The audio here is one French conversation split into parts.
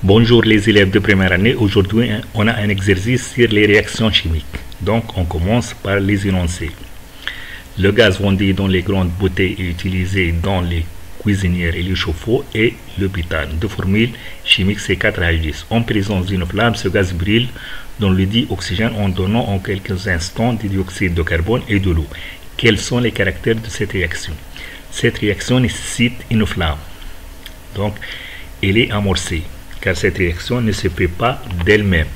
Bonjour les élèves de première année, aujourd'hui on a un exercice sur les réactions chimiques. Donc on commence par les énoncés. Le gaz vendu dans les grandes bouteilles est utilisé dans les cuisinières et les chauffe-eau et le butane. De formule chimique C4H10. En présence d'une flamme, ce gaz brûle dans le dioxygène en donnant en quelques instants du dioxyde de carbone et de l'eau. Quels sont les caractères de cette réaction? Cette réaction nécessite une flamme. Donc elle est amorcée, car cette réaction ne se fait pas d'elle-même.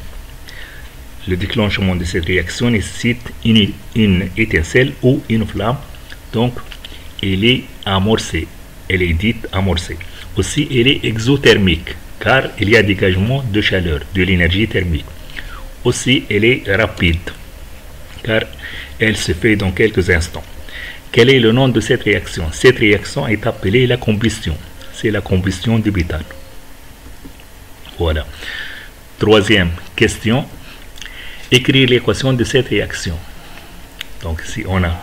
Le déclenchement de cette réaction nécessite une étincelle ou une flamme, donc elle est amorcée, elle est dite amorcée. Aussi, elle est exothermique, car il y a dégagement de chaleur, de l'énergie thermique. Aussi, elle est rapide, car elle se fait dans quelques instants. Quel est le nom de cette réaction? Cette réaction est appelée la combustion. C'est la combustion du butane. Voilà. Troisième question. Écrire l'équation de cette réaction. Donc si on a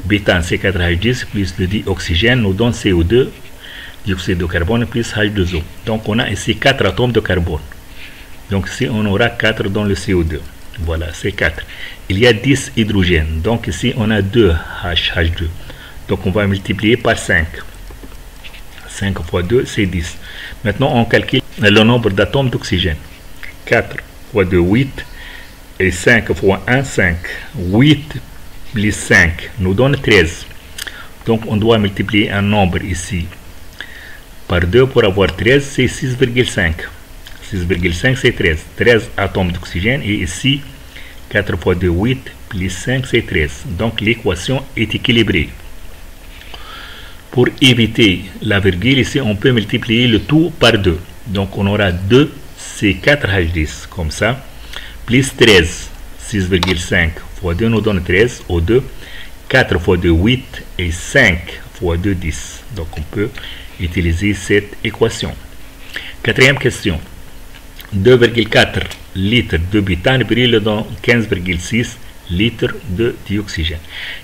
butane C4H10 plus le dioxygène nous donne CO2, dioxyde de carbone plus H2O. Donc on a ici 4 atomes de carbone. Donc ici on aura 4 dans le CO2. Voilà, c'est 4. Il y a 10 hydrogènes. Donc ici on a 2 H2. Donc on va multiplier par 5. 5 fois 2, c'est 10. Maintenant, on calcule le nombre d'atomes d'oxygène. 4 fois 2, 8. Et 5 fois 1, 5. 8 plus 5 nous donne 13. Donc, on doit multiplier un nombre ici par 2 pour avoir 13, c'est 6,5. 6,5, c'est 13. 13 atomes d'oxygène. Et ici, 4 fois 2, 8 plus 5, c'est 13. Donc, l'équation est équilibrée. Pour éviter la virgule, ici, on peut multiplier le tout par 2. Donc, on aura 2 C4H10, comme ça, plus 13. 6,5 fois 2 nous donne 13, au 2. 4 fois 2, 8, et 5 fois 2, 10. Donc, on peut utiliser cette équation. Quatrième question. 2,4 litres de butane brûle dans 15,6 litres de dioxygène.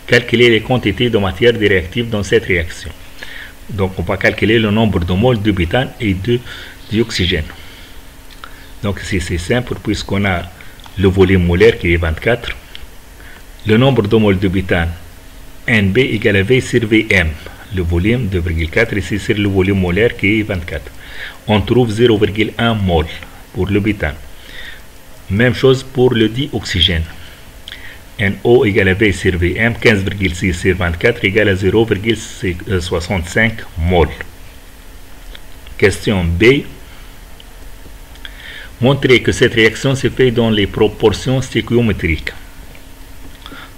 Calculer les quantités de matière réactive dans cette réaction. Donc on va calculer le nombre de moles de butane et de dioxygène. Donc ici c'est simple puisqu'on a le volume molaire qui est 24. Le nombre de moles de butane NB égale à V sur Vm. Le volume 2,4 ici sur le volume molaire qui est 24. On trouve 0,1 mol pour le butane. Même chose pour le dioxygène. NO égale à V sur Vm, 15,6 sur 24 égale à 0,65 mol. Question B. Montrer que cette réaction se fait dans les proportions stéchiométriques.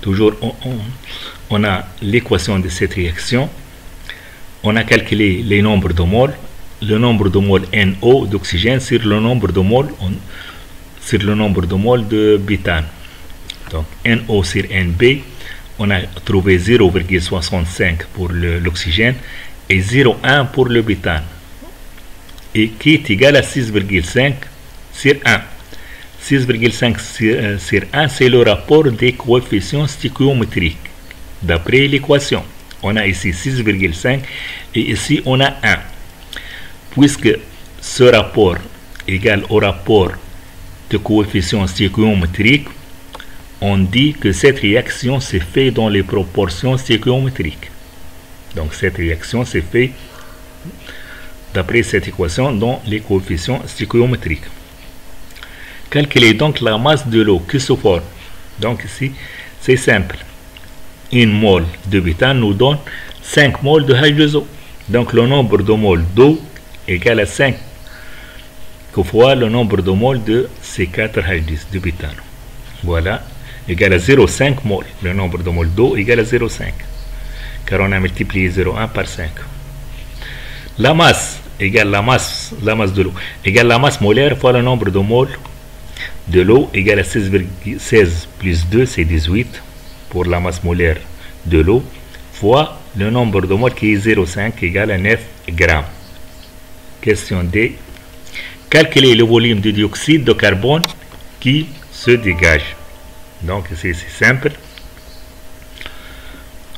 Toujours, on a l'équation de cette réaction. On a calculé les nombres de moles. Le nombre de moles NO d'oxygène sur le nombre de moles de butane. Donc NO sur NB, on a trouvé 0,65 pour l'oxygène et 0,1 pour le butane. Et qui est égal à 6,5 sur 1. 6,5 sur 1, c'est le rapport des coefficients stéchiométriques. D'après l'équation, on a ici 6,5 et ici on a 1. Puisque ce rapport est égal au rapport de coefficients stéchiométriques, on dit que cette réaction se fait dans les proportions stéchiométriques. Donc cette réaction se fait d'après cette équation dans les coefficients stéchiométriques. Calculez donc la masse de l'eau qui se forme. Donc ici, c'est simple. Une mole de butane nous donne 5 moles de H2O. Donc le nombre de moles d'eau égale à 5 fois le nombre de moles de C4H10 de butane. Voilà, égale à 0,5 mol. Le nombre de moles d'eau égale à 0,5. Car on a multiplié 0,1 par 5. La masse égale la masse de l'eau égale la masse molaire fois le nombre de moles de l'eau égale à 16 plus 2, c'est 18 pour la masse molaire de l'eau fois le nombre de moles qui est 0,5 égale à 9 grammes. Question D. Calculer le volume de dioxyde de carbone qui se dégage. Donc c'est simple.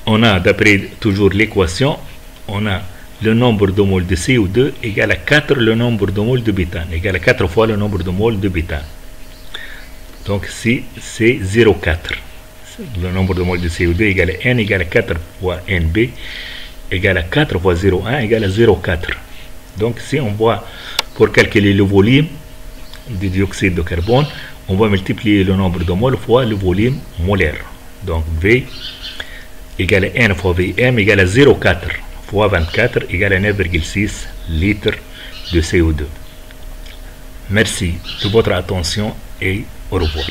On a d'après toujours l'équation, on a le nombre de moles de CO2 égale à 4 le nombre de moles de bétane, égale à 4 fois le nombre de moles de bétane. Donc ici, c'est 0,4. Le nombre de moles de CO2 égale à N égale à 4 fois NB égale à 4 fois 0,1 égale à 0,4. Donc si on voit, pour calculer le volume du dioxyde de carbone, on va multiplier le nombre de moles fois le volume molaire. Donc V égale à N fois Vm égale à 0,4 fois 24 égale à 9,6 litres de CO2. Merci de votre attention et au revoir.